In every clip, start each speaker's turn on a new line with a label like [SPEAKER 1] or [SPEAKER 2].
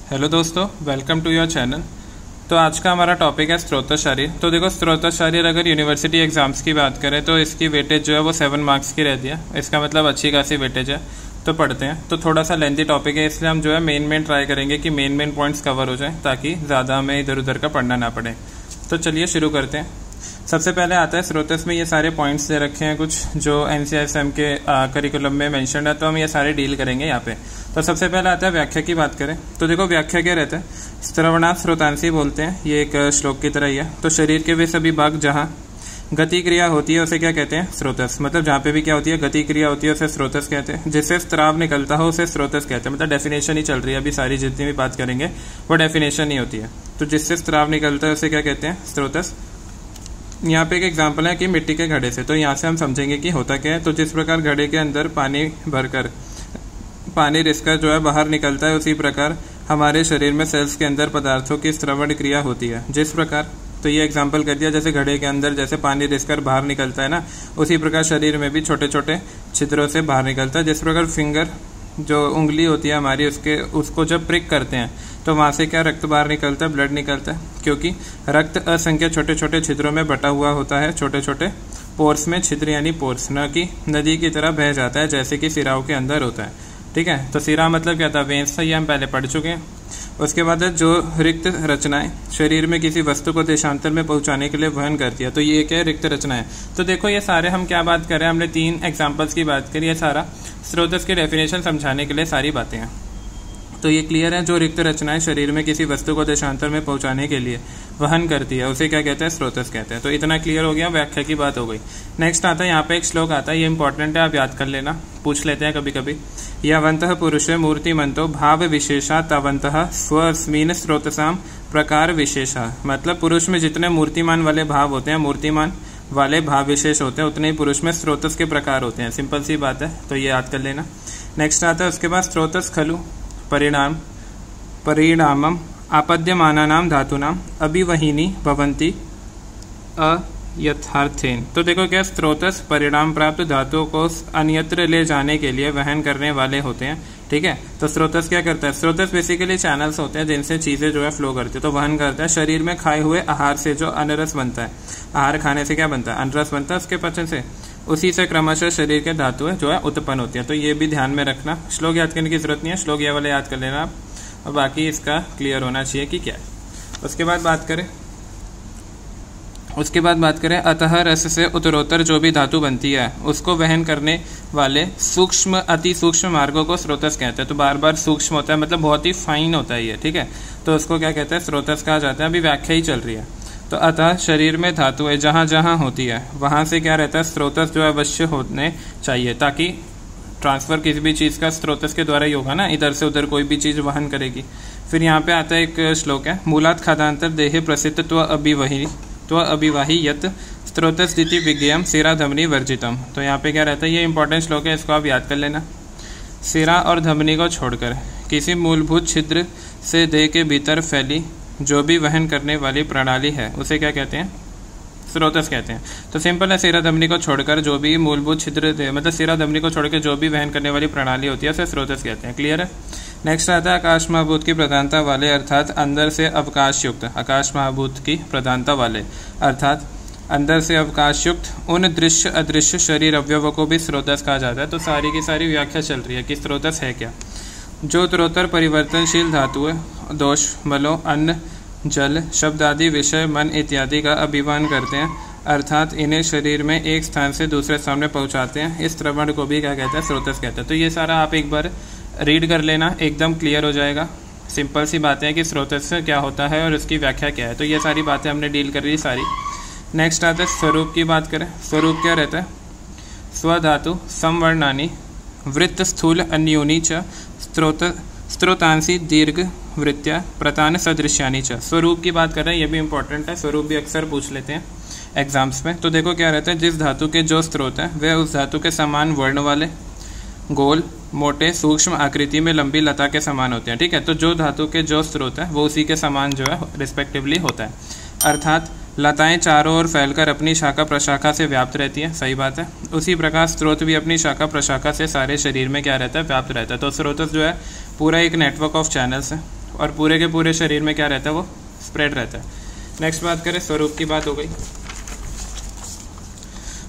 [SPEAKER 1] Hello दोस्तों, welcome to your channel. तो आज का हमारा टॉपिक है स्रोत शरीर। तो देखो, स्रोत शरीर अगर यूनिवर्सिटी एग्जाम्स की बात करें तो इसकी वेटेज जो है वो 7 मार्क्स की रहती है। इसका मतलब अच्छी खासी वेटेज है। तो पढ़ते हैं। तो थोड़ा सा लेंथी टॉपिक है, इसलिए हम जो है मेन ट्राई करेंगे कि मेन पॉइंट्स कवर हो जाए, ताकि ज़्यादा हमें इधर उधर का पढ़ना ना पड़े। तो चलिए शुरू करते हैं। सबसे पहले आता है स्रोतस में ये सारे पॉइंट्स दे रखे हैं कुछ जो NCSM के करिकुलम में मेंशन है, तो हम ये सारे डील करेंगे यहाँ पे। तो सबसे पहले आता है व्याख्या की बात करें तो देखो, व्याख्या क्या रहता है, श्रवणात् स्रोतांसी बोलते हैं, ये एक श्लोक की तरह ही है। तो शरीर के वे सभी भाग जहाँ गति क्रिया होती है उसे क्या कहते हैं, स्रोतस। मतलब जहाँ पे भी क्या होती है, गति क्रिया होती है उसे स्रोतस कहते हैं। जिससे स्राव निकलता हो उसे स्रोतस कहते हैं। मतलब डेफिनेशन ही चल रही है अभी, सारी जितनी भी बात करेंगे वो डेफिनेशन ही होती है। तो जिससे स्राव निकलता है उसे क्या कहते हैं, स्रोतस। यहाँ पे एक एग्जाम्पल है कि मिट्टी के घड़े से, तो यहाँ से हम समझेंगे कि होता क्या है। तो जिस प्रकार घड़े के अंदर पानी भरकर पानी रिसकर जो है बाहर निकलता है, उसी प्रकार हमारे शरीर में सेल्स के अंदर पदार्थों की श्रवण क्रिया होती है। जिस प्रकार, तो ये एग्जाम्पल कर दिया, जैसे घड़े के अंदर जैसे पानी रिसकर बाहर निकलता है ना, उसी प्रकार शरीर में भी छोटे छोटे छिद्रों से बाहर निकलता है। जिस प्रकार फिंगर जो उंगली होती है हमारी, उसको जब प्रिक करते हैं तो वहाँ से क्या रक्त बाहर निकलता है, ब्लड निकलता है, क्योंकि रक्त असंख्य छोटे छोटे छिद्रों में बटा हुआ होता है। छोटे छोटे पोर्स में, छिद्र यानी पोर्स, न कि नदी की तरह बह जाता है जैसे कि सिराओं के अंदर होता है। ठीक है, तो सिरा मतलब क्या था, वेन्स था, ये हम पहले पढ़ चुके हैं। उसके बाद जो रिक्त रचनाएं शरीर में किसी वस्तु को देशांतर में पहुंचाने के लिए वहन करती है, तो ये क्या है, रिक्त रचनाएं। तो देखो, ये सारे हम क्या बात कर रहे हैं, हमने 3 एग्जाम्पल्स की बात करी। ये सारा स्रोतस की डेफिनेशन समझाने के लिए सारी बातें हैं। तो ये क्लियर है, जो रिक्त रचनाएं शरीर में किसी वस्तु को देशांतर में पहुंचाने के लिए वहन करती है उसे क्या कहते हैं, स्रोतस कहते हैं। तो इतना क्लियर हो गया, व्याख्या की बात हो गई। नेक्स्ट आता है, यहाँ पे एक श्लोक आता है, ये इंपॉर्टेंट है, आप याद कर लेना, पूछ लेते हैं कभी कभी। यावन्तः पुरुषे मूर्तिमंतो भाव विशेषा तावन्तः स्वस्मिन् स्रोतसाम प्रकार विशेषा। मतलब पुरुष में जितने मूर्तिमान वाले भाव होते हैं, मूर्तिमान वाले भाव विशेष होते हैं, उतने ही पुरुष में स्रोतस के प्रकार होते हैं। सिंपल सी बात है, तो ये याद कर लेना। नेक्स्ट आता है उसके बाद, स्रोतस खलु परिणामम आपद्यमानानां धातूनां अभिवहिनी भवन्ति अयथार्थेन। तो देखो क्या, स्रोतस परिणाम प्राप्त धातुओं को अन्यत्र ले जाने के लिए वहन करने वाले होते हैं। ठीक है, तो स्रोतस क्या करता है, स्रोतस बेसिकली चैनल्स होते हैं जिनसे चीजें जो है फ्लो करती है, तो वहन करता है। शरीर में खाए हुए आहार से जो अनरस बनता है, आहार खाने से क्या बनता है, अनरस बनता है, उसके पचन से, उसी से क्रमशः शरीर के धातुएं जो है उत्पन्न होती है। तो ये भी ध्यान में रखना, श्लोक याद करने की जरूरत नहीं है, श्लोक ये वाले याद कर लेना आप, और बाकी इसका क्लियर होना चाहिए कि क्या है। उसके बाद बात करें अतः रस से उत्तरोत्तर जो भी धातु बनती है उसको वहन करने वाले सूक्ष्म अति सूक्ष्म मार्गों को स्रोतस कहते हैं। तो बार बार सूक्ष्म होता है, मतलब बहुत ही फाइन होता है ये। ठीक है, तो उसको क्या कहते हैं, स्रोतस कहा जाता है। अभी व्याख्या ही चल रही है। तो अतः शरीर में धातुएं जहाँ जहाँ होती है वहाँ से क्या रहता है, स्रोतस जो अवश्य होने चाहिए, ताकि ट्रांसफर किसी भी चीज़ का स्रोतस के द्वारा ही होगा ना, इधर से उधर कोई भी चीज़ वहन करेगी। फिर यहाँ पे आता है एक श्लोक है, मूलात् खादांतर देहे प्रसिद्ध त्व अभिवाही यत स्रोतस स्थिति विज्ञेयम सिरा धमनी वर्जितम। तो यहाँ पे क्या रहता है, ये इंपॉर्टेंट श्लोक है, इसको आप याद कर लेना। सिरा और धमनी को छोड़कर किसी मूलभूत छिद्र से देह के भीतर फैली जो भी वहन करने वाली प्रणाली है उसे क्या कहते हैं, स्रोतस कहते हैं। तो सिंपल है, सिरा धमनी को छोड़कर जो भी मूलभूत छिद्र थे, मतलब सिरा धमनी को छोड़कर जो भी वहन करने वाली प्रणाली होती है उसे स्रोतस कहते हैं। क्लियर है। नेक्स्ट आता है आकाश महाभूत की प्रधानता वाले, अर्थात अंदर से अवकाश युक्त, आकाश महाभूत की प्रधानता वाले अर्थात अंदर से अवकाश युक्त उन दृश्य अदृश्य शरीर अवयवों को भी स्रोतस कहा जाता है। तो सारी की सारी व्याख्या चल रही है कि स्रोतस है क्या। जो उत्तरोत्तर परिवर्तनशील धातुएं दोष, मलो, अन्न, जल, शब्द आदि विषय, मन इत्यादि का अभिमान करते हैं, अर्थात इन्हें शरीर में एक स्थान से दूसरे स्थान में पहुंचाते हैं, इस श्रवण को भी क्या कहते हैं, स्रोतस कहते हैं। तो ये सारा आप एक बार रीड कर लेना, एकदम क्लियर हो जाएगा। सिंपल सी बातें हैं कि स्रोतस क्या होता है और उसकी व्याख्या क्या है। तो ये सारी बातें हमने डील कर ली सारी। नेक्स्ट आता है स्वरूप की बात करें। स्वरूप क्या रहता है, स्वधातु समवर्णानी वृत्त स्थूल अन्योनी च स्त्रोतांसी दीर्घ वृत्त्या प्रतान सदृश्यानी च। स्वरूप की बात कर रहे हैं, ये भी इंपॉर्टेंट है, स्वरूप भी अक्सर पूछ लेते हैं एग्जाम्स में। तो देखो क्या रहता है, जिस धातु के जो स्रोत है वह उस धातु के समान वर्ण वाले, गोल, मोटे, सूक्ष्म आकृति में लंबी लता के समान होते हैं। ठीक है, तो जो धातु के जो स्रोत है वो उसी के समान जो है रिस्पेक्टिवली होता है। अर्थात लताएं चारों ओर फैलकर अपनी शाखा प्रशाखा से व्याप्त रहती है, सही बात है। उसी प्रकार स्रोत भी अपनी शाखा प्रशाखा से सारे शरीर में क्या रहता है, व्याप्त रहता है। तो स्रोत जो है पूरा एक नेटवर्क ऑफ चैनल्स है, और पूरे के पूरे शरीर में क्या रहता है, वो स्प्रेड रहता है। नेक्स्ट बात करें, स्वरूप की बात हो गई।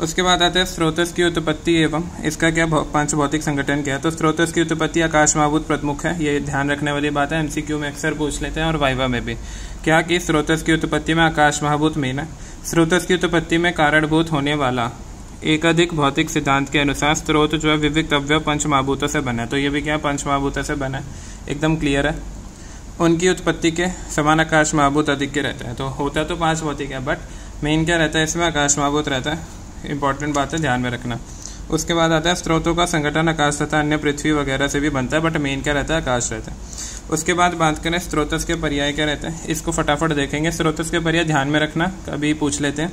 [SPEAKER 1] उसके बाद आता है स्रोतस की उत्पत्ति एवं इसका क्या पंच भौतिक संगठन क्या है। तो स्रोतस की उत्पत्ति आकाश महाभूत प्रमुख है, ये ध्यान रखने वाली बात है, एमसीक्यू में अक्सर पूछ लेते हैं और वाइवा में भी। क्या कि स्रोतस की उत्पत्ति में आकाश महाभूत मेन है। स्रोतस की उत्पत्ति में कारणभूत होने वाला एकाधिक भौतिक सिद्धांत के अनुसार स्रोत जो है विविक्त अवयव पंच महाभूतों से बना है। तो ये भी क्या पंच महाभूतों से बना है, एकदम क्लियर है। उनकी उत्पत्ति के समान आकाश महाभूत अधिक के रहता है। तो होता तो पांच भौतिक है, बट मेन क्या रहता है इसमें, आकाश महाभूत रहता है। इंपॉर्टेंट बात है, ध्यान में रखना। उसके बाद आता है स्रोतों का संगठन आकाश तथा अन्य पृथ्वी वगैरह से भी बनता है, बट मेन क्या रहता है, आकाश रहता है। उसके बाद बात करें स्रोतस के पर्याय क्या रहते हैं, इसको फटाफट देखेंगे। स्रोतस के पर्याय ध्यान में रखना, कभी पूछ लेते हैं।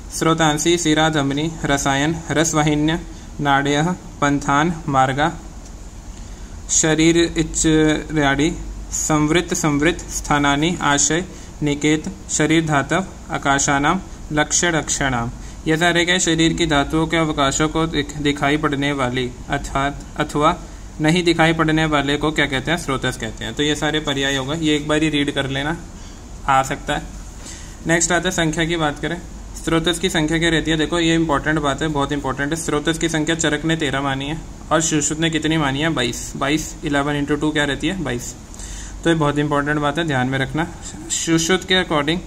[SPEAKER 1] स्रोतांसी सिरा धमनी रसायन रसवाहिन्य नाड्यः पंथान मार्गा शरीर इच्चर्याणि संवृत स्थानानि आशय निकेत शरीर धातव आकाशानाम लक्षणाम। ये सारे क्या शरीर की धातुओं के अवकाशों को दिखाई पड़ने वाली अथवा नहीं दिखाई पड़ने वाले को क्या कहते हैं, स्रोतस कहते हैं। तो ये सारे पर्याय होगा, ये एक बार ही रीड कर लेना, आ सकता है। नेक्स्ट आता है संख्या की बात करें। स्रोतस की संख्या क्या रहती है, देखो ये इंपॉर्टेंट बात है, बहुत इंपॉर्टेंट है। स्रोतस की संख्या चरक ने 13 मानी है और सुश्रुत ने कितनी मानी है, 22। 11 × 2 क्या रहती है, 22। तो ये बहुत इंपॉर्टेंट बात है, ध्यान में रखना। सुश्रुत के अकॉर्डिंग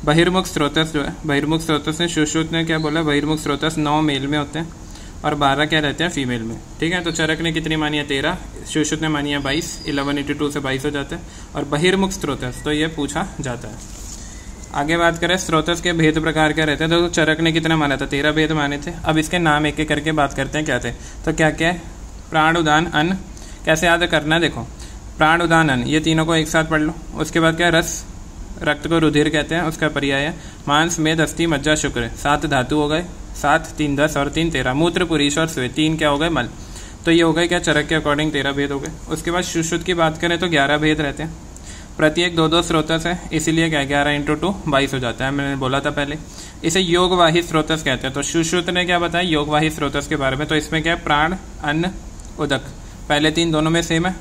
[SPEAKER 1] बहिर्मुख स्रोतस जो है, बहिर्मुख स्रोतस ने सुश्रुत ने क्या बोला, बहिर्मुख स्रोतस 9 मेल में होते हैं और 12 क्या रहते हैं, फीमेल में। ठीक है, तो चरक ने कितनी मानी है, 13। सुश्रुत ने मानी है 22। 11 × 2 से 22 हो जाता है। और बहिर्मुख स्रोतस, तो ये पूछा जाता है। आगे बात करें स्रोतस के भेद प्रकार क्या रहते हैं। तो चरक ने कितना माना था, 13 भेद माने थे। अब इसके नाम एक एक करके बात करते हैं क्या थे। तो क्या क्या है, प्राण उदान अन्न, कैसे याद करना है, देखो प्राण उदान अन्न, ये तीनों को एक साथ पढ़ लो। उसके बाद क्या, रस, रक्त को रुधिर कहते हैं, उसका पर्याय है। मांस मेद अस्थि मज्जा शुक्र, 7 धातु हो गए, 7 3 10 और 3 13। मूत्र पुरीश और स्वेद, 3 क्या हो गए, मल। तो ये हो गए क्या, चरक के अकॉर्डिंग 13 भेद हो गए। उसके बाद सुश्रुत की बात करें तो 11 भेद रहते हैं। प्रत्येक 2-2 स्रोतस है, इसीलिए क्या 11 × 2 22 हो जाता है, मैंने बोला था पहले। इसे योगवाही स्रोतस कहते हैं। तो सुश्रुत ने क्या बताया, योगवाही स्रोतस के बारे में। तो इसमें क्या है, प्राण अन्न उदक, पहले 3 दोनों में सेम है,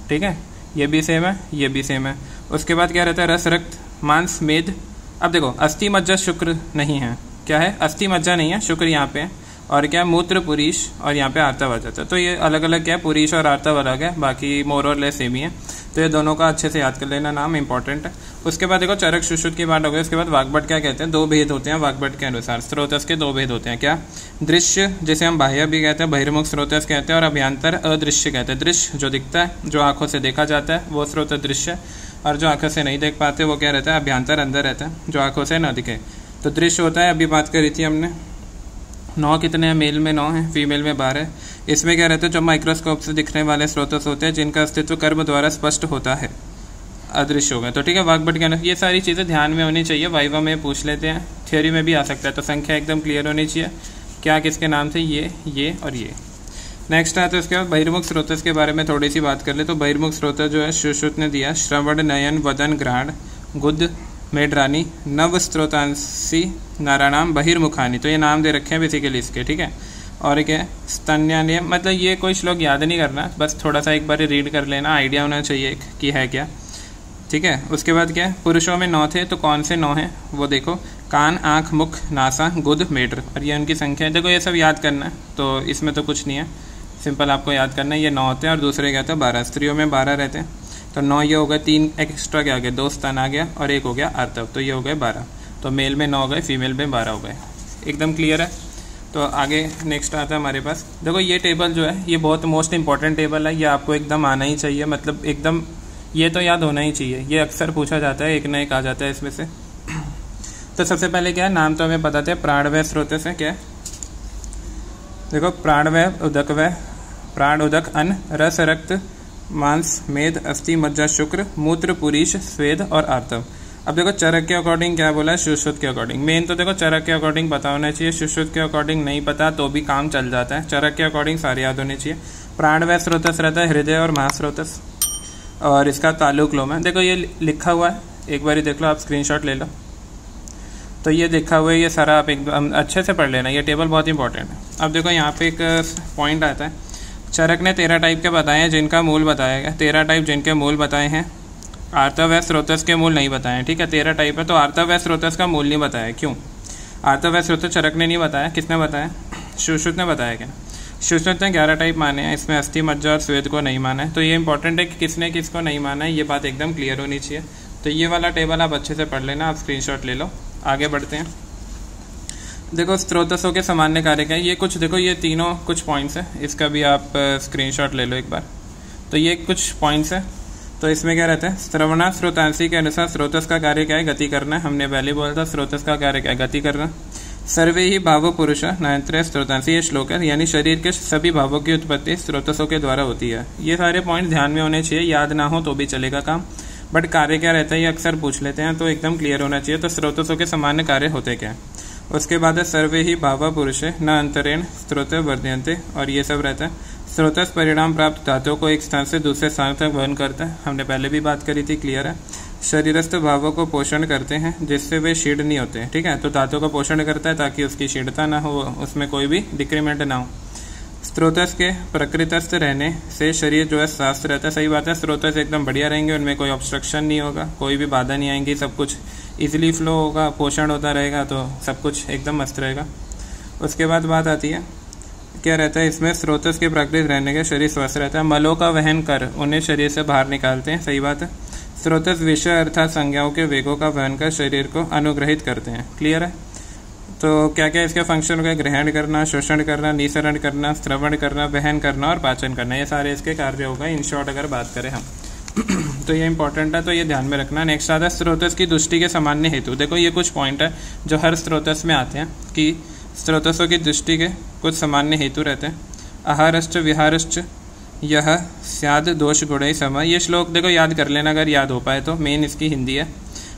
[SPEAKER 1] ठीक है, ये भी सेम है, ये भी सेम है। उसके बाद क्या रहता है, रस, रक्त, मांस, मेद। अब देखो अस्थि मज्जा शुक्र नहीं है, क्या है, अस्थि मज्जा नहीं है, शुक्र यहाँ पे है। और क्या, मूत्र पुरीश और यहाँ पे आर्तव आ जाता है। तो ये अलग अलग क्या है, पुरीश और आर्तव अलग है, बाकी मोर और लेस सेम ही है। तो ये दोनों का अच्छे से याद कर लेना, नाम इंपॉर्टेंट है। उसके बाद देखो चरक सुश्रुत की बात हो गई। उसके बाद वाग्भट क्या कहते हैं, 2 भेद होते हैं वाग्भट के अनुसार। स्रोतस के 2 भेद होते हैं, क्या, दृश्य जिसे हम बाह्य भी कहते हैं, बहिर्मुख स्रोतस कहते हैं, और अभ्यंतर अदृश्य कहते हैं। दृश्य जो दिखता है, जो आंखों से देखा जाता है, वो स्रोत दृश्य, और जो आंखों से नहीं देख पाते वो क्या रहता है, अभ्यंतर अंदर रहता है, जो आंखों से न दिखे। तो दृश्य होता है, अभी बात करी थी हमने, 9 कितने हैं, मेल में 9 है, फीमेल में 12 है। इसमें क्या रहता है, जो माइक्रोस्कोप से दिखने वाले स्रोतस होते हैं, जिनका अस्तित्व कर्म द्वारा स्पष्ट होता है, अदृश्य हो गए। तो ठीक है, वाग्भट के अनुसार ये सारी चीज़ें ध्यान में होनी चाहिए, वाइवा में पूछ लेते हैं, थ्योरी में भी आ सकता है। तो संख्या एकदम क्लियर होनी चाहिए, क्या किसके नाम थे, ये और ये। नेक्स्ट आता है उसके बाद बहिर्मुख स्रोतस के बारे में थोड़ी सी बात कर ले। तो बहिर्मुख स्रोतस जो है सुश्रुत ने दिया, श्रवण नयन वदन घ्राण गुद मेडरानी नव स्रोतांसी नाराणाम बहिर्मुखानी। तो ये नाम दे रखे हैं बेसिकली इसके, ठीक है। और क्या है, स्तन्यान्य, मतलब ये कोई श्लोक याद नहीं करना, बस थोड़ा सा एक बार रीड कर लेना, आइडिया होना चाहिए कि है क्या, ठीक है। उसके बाद क्या है, पुरुषों में 9 थे, तो कौन से 9 हैं वो देखो, कान, आँख, मुख, नासा, गुद, मेड्र, और ये उनकी संख्या है। देखो ये सब याद करना है, तो इसमें तो कुछ नहीं है, सिंपल आपको याद करना है। ये 9 होते हैं और दूसरे क्या था, 12। स्त्रियों में 12 रहते हैं, तो 9 ये हो गए, 3 एक्स्ट्रा क्या आ गए, 2 स्तन आ गया और 1 हो गया आर्तव, तो ये हो गए 12। तो मेल में 9 हो गए, फीमेल में 12 हो गए, एकदम क्लियर है। तो आगे नेक्स्ट आता है हमारे पास, देखो ये टेबल जो है ये बहुत मोस्ट इंपॉर्टेंट टेबल है, ये आपको एकदम आना ही चाहिए, मतलब एकदम ये तो याद होना ही चाहिए, ये अक्सर पूछा जाता है, एक ना एक आ जाता है इसमें से। तो सबसे पहले क्या है, नाम तो हमें बताते हैं, प्राणवय स्रोतस है, क्या है, देखो प्राणवय, उदकवय, प्राण, उदक, अन्न, रस, रक्त, मांस, मेद, अस्थि, मज्जा, शुक्र, मूत्र, पुरीश, स्वेद और आर्तव। अब देखो चरक के अकॉर्डिंग क्या बोला है, सुश्रुत के अकॉर्डिंग। मेन तो देखो चरक के अकॉर्डिंग पता होना चाहिए, सुश्रुत के अकॉर्डिंग नहीं पता तो भी काम चल जाता है, चरक के अकॉर्डिंग सारे याद होने चाहिए। प्राणवय स्रोतस रहता है हृदय और महास्रोतस, और इसका ताल्लुक लोम है। देखो ये लिखा हुआ है, एक बार देख लो, आप स्क्रीनशॉट ले लो, तो ये लिखा हुआ है, ये सारा आप एकदम अच्छे से पढ़ लेना, ये टेबल बहुत इंपॉर्टेंट है। अब देखो यहाँ पे एक पॉइंट आता है, चरक ने 13 टाइप के बताए हैं जिनका मूल बताया गया, 13 टाइप जिनके मूल बताए हैं। आर्तव व स्रोतस के मूल नहीं बताए हैं, ठीक है। 13 टाइप है तो आर्तव व स्रोतस का मूल नहीं बताया, क्यों? आर्तव व स्रोतस चरक ने नहीं बताया, किसने बताया? सुश्रुत ने बताया। क्या सुश्रुत ने 11 टाइप माने हैं, इसमें अस्थि, मज्जा और स्वेद को नहीं माना है। तो ये इंपॉर्टेंट है कि किसने किसको नहीं माना है, ये बात एकदम क्लियर होनी चाहिए। तो ये वाला टेबल आप अच्छे से पढ़ लेना, आप स्क्रीनशॉट ले लो। आगे बढ़ते हैं। देखो स्रोतसों के सामान्य कार्य क्या है, ये कुछ देखो, ये तीनों कुछ पॉइंट्स है, इसका भी आप स्क्रीनशॉट ले लो एक बार। तो ये कुछ पॉइंट्स है, तो इसमें क्या रहता है? श्रवणा स्रोतांशी के अनुसार स्रोतस का कार्य क्या है? गति करना है। हमने पहले बोला था स्रोतस का कार्य क्या है? गति करना। सर्वे ही भावो पुरुष नयंत्र स्रोतांशी, ये श्लोक है, यानी शरीर के सभी भावों की उत्पत्ति स्रोतसों के द्वारा होती है। ये सारे पॉइंट ध्यान में होने चाहिए, याद ना हो तो भी चलेगा काम, बट कार्य क्या रहता है ये अक्सर पूछ लेते हैं, तो एकदम क्लियर होना चाहिए। तो स्रोतसों के सामान्य कार्य होते क्या है? उसके बाद है सर्वे ही भावा पुरुष न अंतरेण स्रोत वर्धयन्ते, और ये सब रहता है। स्रोतस परिणाम प्राप्त धातुओं को एक स्थान से दूसरे स्थान तक वहन करता है, हमने पहले भी बात करी थी, क्लियर है। शरीरस्थ भावों को पोषण करते हैं जिससे वे शीर्ण नहीं होते, ठीक है। तो धातु का पोषण करता है ताकि उसकी शीर्णता ना हो, उसमें कोई भी डिक्रीमेंट ना हो। स्रोतस के प्रकृतस्थ रहने से शरीर जो है स्वस्थ रहता है, सही बात है। स्रोतस एकदम बढ़िया रहेंगे, उनमें कोई ऑब्स्ट्रक्शन नहीं होगा, कोई भी बाधा नहीं आएंगी, सब कुछ इजीली फ्लो होगा, पोषण होता रहेगा, तो सब कुछ एकदम मस्त रहेगा। उसके बाद बात आती है क्या रहता है इसमें? स्रोतस के प्राकृतिक रहने के शरीर स्वस्थ रहता है। मलों का वहन कर उन्हें शरीर से बाहर निकालते हैं, सही बात है। स्रोतस विषय अर्थात संज्ञाओं के वेगों का वहन कर शरीर को अनुग्रहित करते हैं, क्लियर है। तो क्या क्या इसके फंक्शन हो गए? ग्रहण करना, शोषण करना, निसरण करना, श्रवण करना, वहन करना और पाचन करना, ये सारे इसके कार्य होगा इन शॉर्ट अगर बात करें हम। तो ये इंपॉर्टेंट है, तो ये ध्यान में रखना। नेक्स्ट आता है स्रोतस की दृष्टि के सामान्य हेतु। देखो ये कुछ पॉइंट है जो हर स्रोतस में आते हैं कि स्रोतसों की दृष्टि के कुछ सामान्य हेतु रहते हैं। आहारश्च विहारश्च यह स्याद दोष गुण समय, ये श्लोक देखो याद कर लेना अगर याद हो पाए तो, मेन इसकी हिंदी है।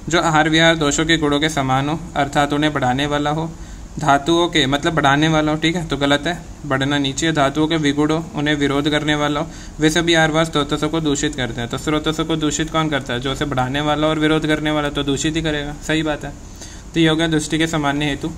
[SPEAKER 1] जो आहार विहार दोषों के गुणों के समान हो, अर्थात उन्हें बढ़ाने वाला हो, धातुओं के मतलब बढ़ाने वाला हो, ठीक है, तो गलत है, बढ़ना नीचे। धातुओं के विगुण हो, उन्हें विरोध करने वाला हो, वे सभी आहार विहार स्रोतसों को दूषित करते हैं। तो स्रोतसों को दूषित कौन करता है? जो उसे बढ़ाने वाला और विरोध करने वाला, तो दूषित ही करेगा, सही बात है। तो ये हो गया दृष्टि के सामान्य हेतु।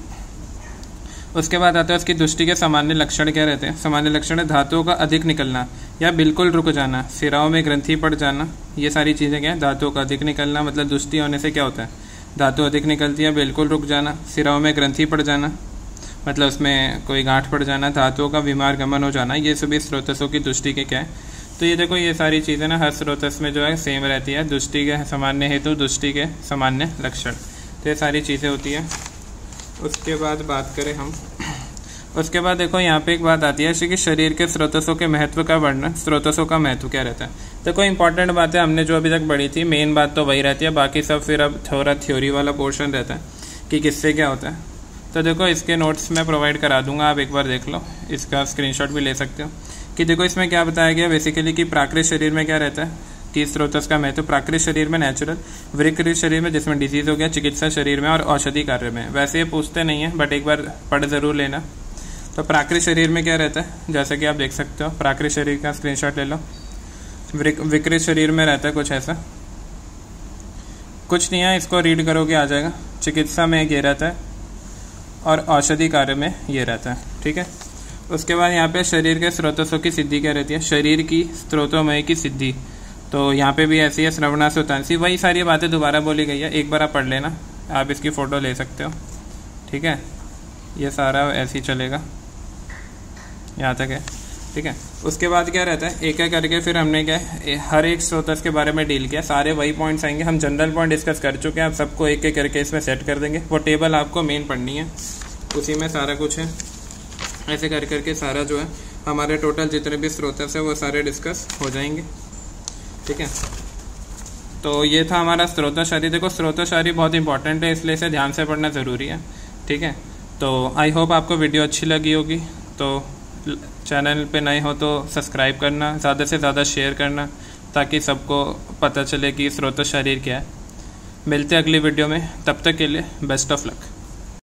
[SPEAKER 1] उसके बाद आता है उसकी दृष्टि के सामान्य लक्षण क्या रहते हैं? सामान्य लक्षण है धातुओं का अधिक निकलना या बिल्कुल रुक जाना, सिराओं में ग्रंथि पड़ जाना, ये सारी चीज़ें क्या है? धातुओं का अधिक निकलना, मतलब दृष्टि होने से क्या होता है? धातु अधिक निकलती है, बिल्कुल रुक जाना, सिराओं में ग्रंथि पड़ जाना, मतलब उसमें कोई गांठ पड़ जाना, धातुओं का विमार गमन हो जाना, ये सभी स्रोतसों की दृष्टि के क्या है? तो ये देखो ये सारी चीज़ें ना हर स्रोतस में जो है सेम रहती है, दृष्टि के सामान्य हेतु, दृष्टि के सामान्य लक्षण, तो ये सारी चीज़ें होती है। उसके बाद बात करें हम, उसके बाद देखो यहाँ पे एक बात आती है कि शरीर के स्रोतसों के महत्व का वर्णन। स्रोतसों का महत्व क्या रहता है? देखो इंपॉर्टेंट बात है, हमने जो अभी तक पढ़ी थी, मेन बात तो वही रहती है, बाकी सब फिर अब थोड़ा थ्योरी वाला पोर्शन रहता है कि किससे क्या होता है। तो देखो इसके नोट्स मैं प्रोवाइड करा दूंगा, आप एक बार देख लो, इसका स्क्रीनशॉट भी ले सकते हो कि देखो इसमें क्या बताया गया बेसिकली कि प्राकृतिक शरीर में क्या रहता है कि स्रोतस का महत्व। प्राकृतिक शरीर में नेचुरल, विकृत शरीर में जिसमें डिजीज हो गया, चिकित्सा शरीर में और औषधि कार्य में। वैसे ये पूछते नहीं है बट एक बार पढ़ जरूर लेना। तो प्राकृतिक शरीर में क्या रहता है, जैसा कि आप देख सकते हो, प्राकृतिक शरीर का स्क्रीनशॉट ले लो। विकृत शरीर में रहता है कुछ ऐसा, कुछ नहीं है, इसको रीड करोगे आ जाएगा। चिकित्सा में ये रहता है और औषधि कार्य में ये रहता है, ठीक है। उसके बाद यहाँ पे शरीर के स्रोतसों की सिद्धि क्या रहती है? शरीर की स्रोतोमय की सिद्धि, तो यहाँ पे भी ऐसी है, श्रवणा स्रोतांशी, वही सारी बातें दोबारा बोली गई है, एक बार आप पढ़ लेना, आप इसकी फ़ोटो ले सकते हो, ठीक है। ये सारा ऐसे ही चलेगा, यहाँ तक है, ठीक है। उसके बाद क्या रहता है, एक एक करके फिर हमने क्या है हर एक स्रोतस के बारे में डील किया, सारे वही पॉइंट्स आएंगे, हम जनरल पॉइंट डिस्कस कर चुके हैं, आप सबको एक एक करके इसमें सेट कर देंगे। वो टेबल आपको मेन पढ़नी है, उसी में सारा कुछ है, ऐसे कर करके सारा जो है हमारे टोटल जितने भी स्रोतस है वो सारे डिस्कस हो जाएंगे, ठीक है। तो ये था हमारा स्रोतशारी। देखो स्रोतशारी बहुत इंपॉर्टेंट है, इसलिए इसे ध्यान से पढ़ना ज़रूरी है, ठीक है। तो आई होप आपको वीडियो अच्छी लगी होगी। तो चैनल पे नए हो तो सब्सक्राइब करना, ज़्यादा से ज़्यादा शेयर करना, ताकि सबको पता चले कि स्रोतशारी क्या है। मिलते हैं अगली वीडियो में, तब तक के लिए बेस्ट ऑफ लक।